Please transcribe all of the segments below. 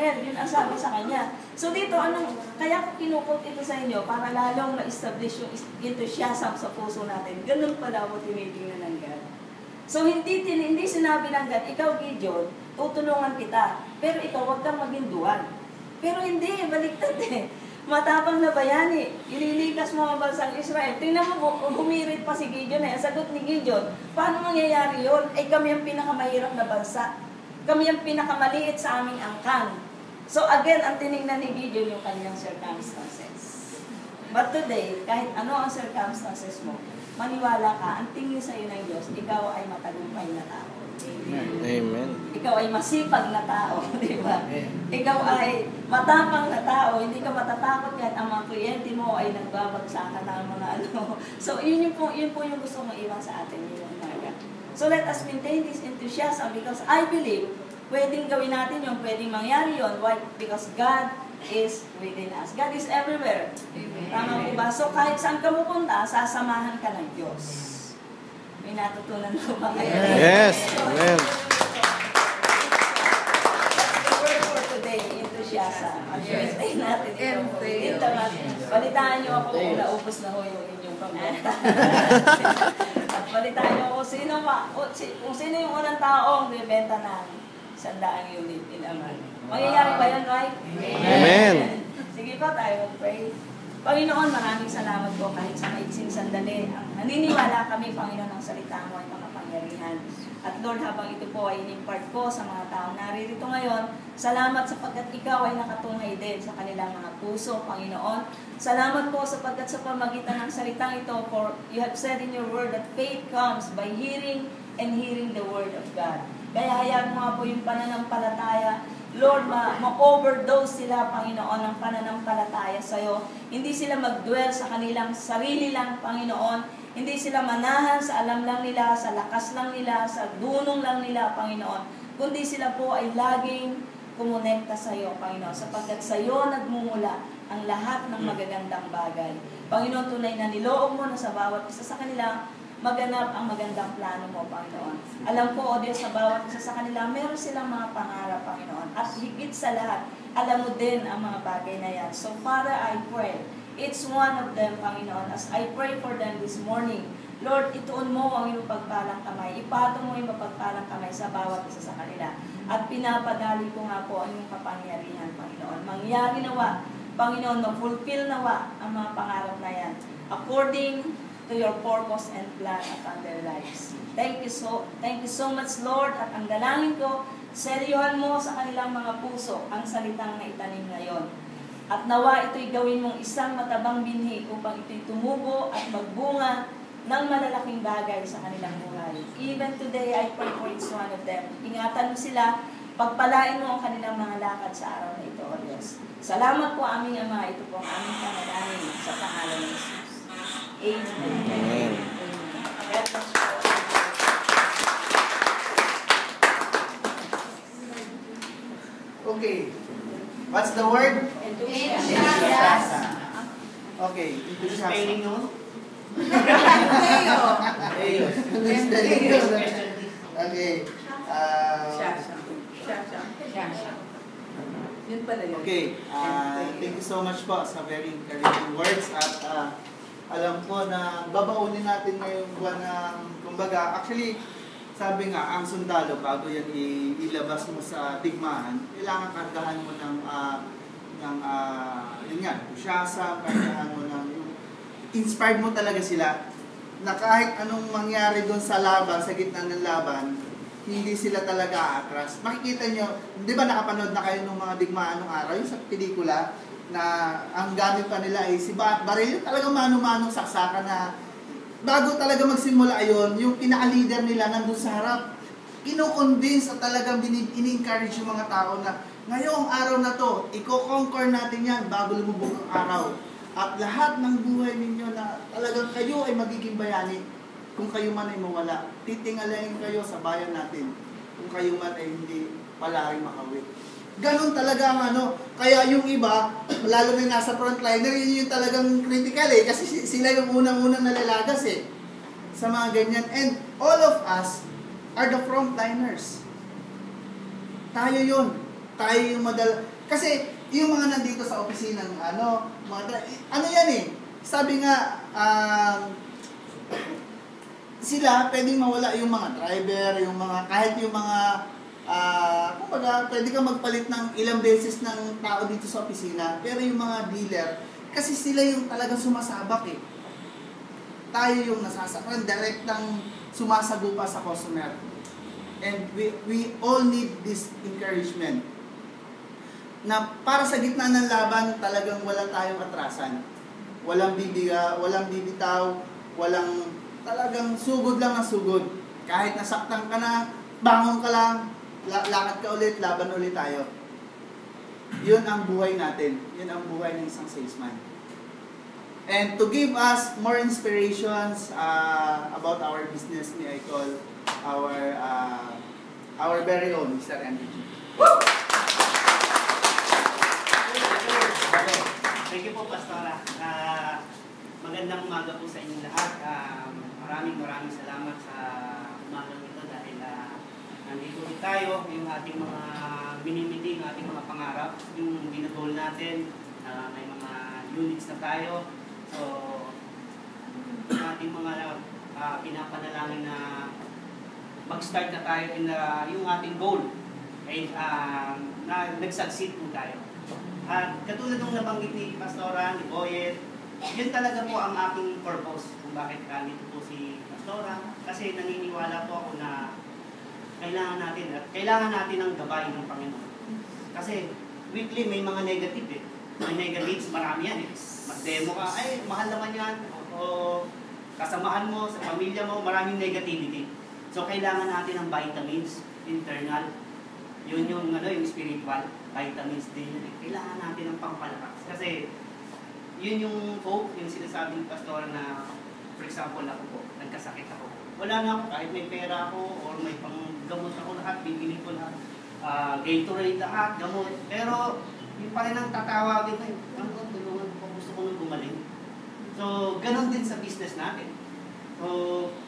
Israel. Yun ang sabi sa kanya. So dito, kaya ko kinukot ito sa inyo para lalong ma-establish yung enthusiasm sa puso natin. Ganun pala ako tinitingnan ng God. So hindi sinabi ng God, ikaw Gideon, tutulungan kita. Pero ikaw, huwag kang maging duwag. Pero hindi, baliktad eh. Matapang na bayani, ililikas mo ang bansang Israel. Tingnan mo, humirit pa si Gideon eh. Ang sagot ni Gideon, paano mangyayari yun? Eh kami ang pinakamahirap na bansa. Kami ang pinakamaliit sa aming angkan. So again, ang tinignan ni Gideon yung kanyang circumstances. But today, kahit ano ang circumstances mo, maniwala ka, ang tingin sa iyo ng Diyos, ikaw ay matagumpay na tao. Amen. Ikaw ay masipag na tao, di ba? Ikaw ay matapang na tao, hindi ka matatakot kahit ang mga kliyente mo ay nagbabagsakan ng mga ano. So, yun po yung gusto mong iwan sa atin yung umaga. So, let us maintain this enthusiasm because I believe pwedeng gawin natin yung pwedeng mangyari yun. Why? Because God is within us. God is everywhere. Amen. Tama po ba? So, kahit saan ka pupunta, sasamahan ka ng Diyos. May natutunan ko ba ngayon? Yes. Amen. The word for today, enthusiasm. At natin ito. Balitaan niyo ako kung naubos na ho yung inyong pambenta. At balitaan niyo ako kung sino yung unang taong bibenta ng 100 unit in a month. Mangyayari ba yan, right? Amen. Sige pa, tayo mag-pray. Panginoon, maraming salamat po kahit sa maiksing sandali. Naniniwala kami, Panginoon, ng salita mo ay makapangyarihan. At Lord, habang ito po ay in-impart ko sa mga taong naririto ngayon, salamat sapagkat ikaw ay nakatunghay din sa kanilang mga puso, Panginoon. Salamat po sapagkat sa pamagitan ng salitang ito, for you have said in your word that faith comes by hearing and hearing the word of God. Kaya hayaan mo nga po yung pananampalataya. Lord, ma-overdose sila, Panginoon, ng pananampalataya sa iyo. Hindi sila mag-dwell sa kanilang sarili lang, Panginoon. Hindi sila manahan sa alam lang nila, sa lakas lang nila, sa dunong lang nila, Panginoon. Kundi sila po ay laging kumonekta sa iyo, Panginoon, sapagkat sa iyo nagmumula ang lahat ng magagandang bagay. Panginoon, tunay na niloob mo na sa bawat isa sa kanila, maganap ang magandang plano mo, Panginoon. Alam ko, O Diyos, sa bawat isa sa kanila, meron silang mga pangarap, Panginoon. At higit sa lahat, alam mo din ang mga bagay na yan. So, Father, I pray, each one of them, Panginoon, as I pray for them this morning, Lord, ituon mo ang iyong pagpalang kamay. Ipatong mo yung mapagpalang kamay sa bawat isa sa kanila. At pinapadali ko nga po ang iyong kapangyarihan, Panginoon. Mangyari nawa, Panginoon, ma-fulfill nawa ang mga pangarap na yan. According to your purpose and plan upon their lives. Thank you so much, Lord. At ang dalangin ko, seryohan mo sa kanilang mga puso ang salitang na itanim ngayon. At nawa ito'y gawin mong isang matabang binhi upang ito'y tumubo at magbunga ng malalaking bagay sa kanilang buhay. Even today, I pray for each one of them. Ingatan mo sila, pagpalain mo ang kanilang mga lakad sa araw na ito, O Diyos. Salamat po aming Ama, ito po ang aming panalangin sa pangalan ng Jesus. Amen. Amen. Okay. What's the word? Enthusiasm. Okay. Enthusiasm. Okay. Yun pala yun. Okay. Thank you so much po sa very encouraging words at alam ko na babaunin natin ngayong buwan ng, kumbaga, actually, sabi nga, ang sundalo, bago yan ilabas mo sa digmaan, kailangan kargahan mo ng yun nga, enthusiasm, kargahan mo ng, inspired mo talaga sila, na kahit anong mangyari doon sa laban, sa gitna ng laban, hindi sila talaga atras. Makikita nyo, di ba nakapanood na kayo ng mga digmaan ng araw, yung sa pelikula, na ang gamit pa nila ay si baril, talagang mano-manong saksakan na bago talaga magsimula ayon, yung pinaka-leader nila nandun sa harap, ino-convince at talagang in-encourage yung mga tao na ngayong araw na to, i-conquer natin yan bago lumubog ang araw. At lahat ng buhay ninyo na talagang kayo ay magiging bayani kung kayo man ay mawala. Titingalain kayo sa bayan natin kung kayo man ay hindi palaring makawit. Ganon talaga ang kaya yung iba, lalo na nasa frontliner, yun yung talagang critical kasi sila yung unang-unang nalalagas sa mga ganyan. And all of us are the frontliners. Tayo yun. Tayo yung kasi yung mga nandito sa opisina ng ano yan eh. Sabi nga, sila pwedeng mawala yung mga driver, yung mga, kahit yung mga, kumbaga, pwede kang magpalit ng ilang beses ng tao dito sa opisina. Pero yung mga dealer, kasi sila yung talagang sumasabak eh. Tayo yung nasasakran, direktang sumasagupa sa customer. And we all need this encouragement. Na para sa gitna ng laban, talagang wala tayong atrasan. Walang walang bibitaw, walang talagang sugod lang na sugod. Kahit nasaktan ka na, bangon ka lang, lakad ka ulit, laban ulit tayo. Yun ang buhay natin. Yun ang buhay ng isang salesman. And to give us more inspirations about our business, may I call our very own Mr. MDG. Woo! Thank you po, Pastora. Magandang umaga po sa inyong lahat. Maraming salamat sa umagang ito dahil nandito rin tayo, yung ating mga minimiting, ating mga pangarap, yung binagol natin, may mga units na tayo. So, yung ating mga pinapanalangin na mag-start na tayo in yung ating goal ay na nag-succeed po tayo. At katulad ng nabanggit ni Pastora, ni Boyet, yun talaga po ang aking purpose kung bakit dito po si Pastora. Kasi naniniwala po ako na kailangan natin ng gabay ng Panginoon. Kasi weekly may mga negative eh. May negatives, marami yan eh. Mag-demo ka, ay mahal naman yan. O kasamahan mo, sa pamilya mo, maraming negativity. So kailangan natin ng vitamins, internal. Yun yung spiritual, vitamins din. Kailangan natin ng pampalakas. Kasi yun yung hope, yung sinasabi ng Pastora na, for example, ako po, nagkasakit ako. Wala na ako, kahit may pera ako, or may panggamot ako lahat, bibili ko lahat, Gatorade lahat, gamot. Pero, yung pa rin ang tatawagin ko, ano, tulungan ko, gusto ko nung gumaling. So, ganun din sa business natin. So,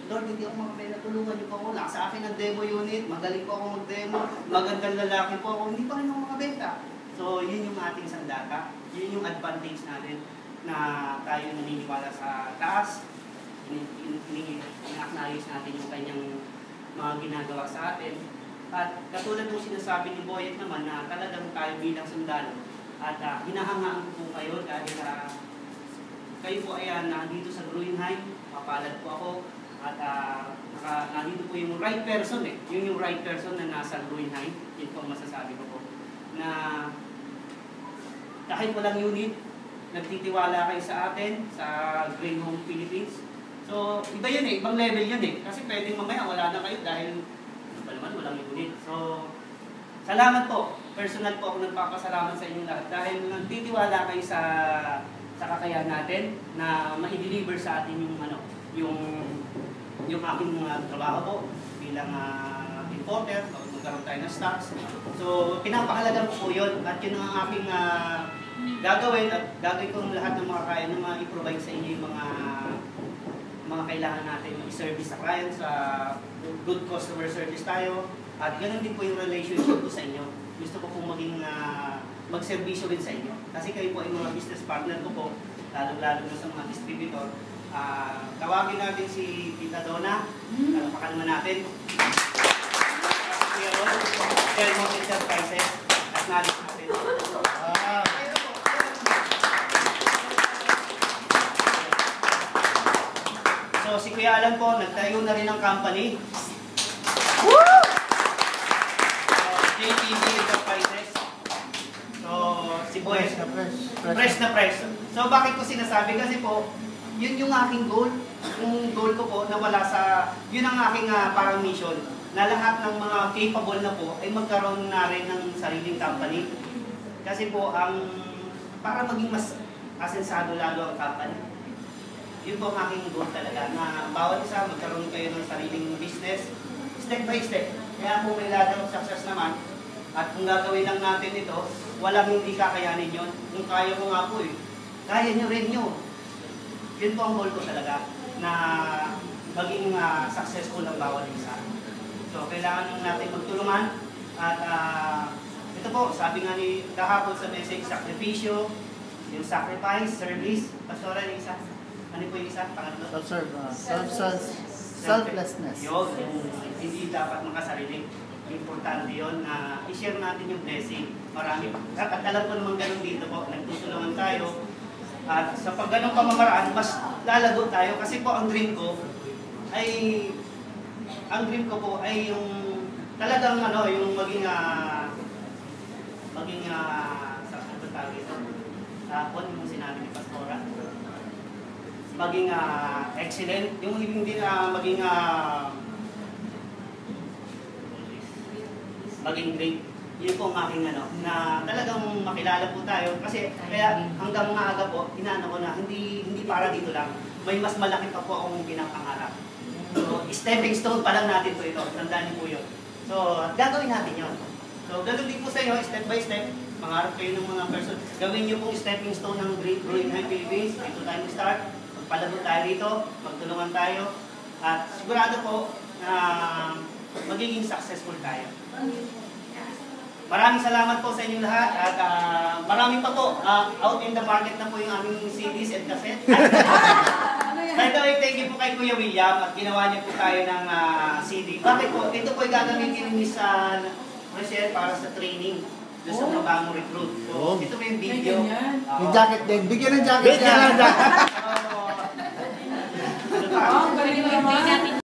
Lord, hindi ako makapela, tulungan niyo po ako. Sa akin ang demo unit, magaling po ako mag-demo, magandang lalaki po ako, hindi pa rin ako makabenta. So, yun yung ating sandata, yun yung advantage natin na tayo naniniwala sa taas, in-acknowledge natin yung kanyang mga ginagawa sa atin. At katulad ng sinasabi ni Boyet naman na talagang tayo bilang sundalo at hinahangaan po kayo dahil kayo po ay nandito sa Gruyenheim, mapalad po ako at nandito po yung right person eh. Yun yung right person na nasa Gruyenheim, yun po ang masasabi ko po. Na kahit walang unit, nagtitiwala kayo sa atin, sa Green Home Philippines. So, iba yun eh, ibang level yun eh. Kasi pwedeng mamaya wala na kayo dahil walang unit. So, salamat po. Personal po ako nagpapasalamat sa inyo lahat dahil nagtitiwala kayo sa kakayahan natin na ma-deliver sa atin yung aking trabaho po bilang importer, magkaroon tayo ng stocks. So, pinapakalagan ko po yun at yun ang aking gagawin at gagawin ko lahat ng mga kaya na ma-provide sa inyo yung mga kailangan natin i-service sa clients, good customer service tayo at ganoon din po yung relationship ko sa inyo. Gusto ko pong maging magserbisyo din sa inyo kasi kayo po ay mga business partner ko po, lalo-lalo na sa mga distributor. Tawagin natin si Tita Donna, palapakan naman natin. Kuya Ron, Delmont Enterprises, acknowledge natin. So si Kuya Alan po, nagtayo na rin ng company. Woo! JPB Enterprises. So si Boy, fresh na fresh. So bakit ko sinasabi? Kasi po, yun yung aking goal. Yung goal ko po na wala sa, yun ang aking parang mission. Na lahat ng mga capable na po ay magkaroon na rin ng sariling company. Kasi po, para maging mas asensado lalo ang company. Yun po ang aking goal talaga, na bawat isa magkaroon kayo ng sariling business, step by step. Kaya po may ladder of success naman. At kung gagawin lang natin ito, walang hindi kakayanin yun. Kung kaya mo nga po kaya nyo rin yun. Yun po ang goal ko talaga, na maging successful ang bawat isa. So, kailangan natin magtulungan at ito ito po, sabi nga ni kahapon sa message, sakripisyo, yung sacrifice, service, pastora yung isa. Ano po yung isa? Pangatlo? Selflessness. Yun, hindi dapat makasarili. Importante yun na i-share natin yung blessing. Marami. At alam ko naman ganun dito po, nagtutulungan tayo. At sa pag ganong pamamaraan, mas lalago tayo. Kasi po ang dream ko ay yung talagang yung maging sa ano tawag ito? Kung yung sinabi ni Pastora. Maging excellent, yung hindi maging great. Yun po ang aking na talagang makilala po tayo. Kasi kaya hanggang mga aga po, inaano ko na, hindi para dito lang. May mas malaki pa po akong pinapangarap. So, stepping stone pa lang natin po ito. Tandaan niyo po yun. So, gagawin natin yun. So, ganoon din po sa inyo, step by step. Mangarap kayo ng mga person. Gawin niyo pong stepping stone ng Great Growing High Philippines. Dito tayo mag-start. Magpalago tayo dito. Magtulungan tayo. At sigurado po na magiging successful tayo. Maraming salamat po sa inyong lahat. At marami pa po. Out in the market na po yung aming CDs and cassette. By the way, thank you po kay Kuya William at ginawa niyo po tayo ng CD. Bakit po? Ito po ay gagamitin ni sa Rochelle para sa training doon sa mga bagong recruit. So, ito po yung video. Yung jacket din. Bigyan ng jacket. Bigyan ng jacket. Galing natin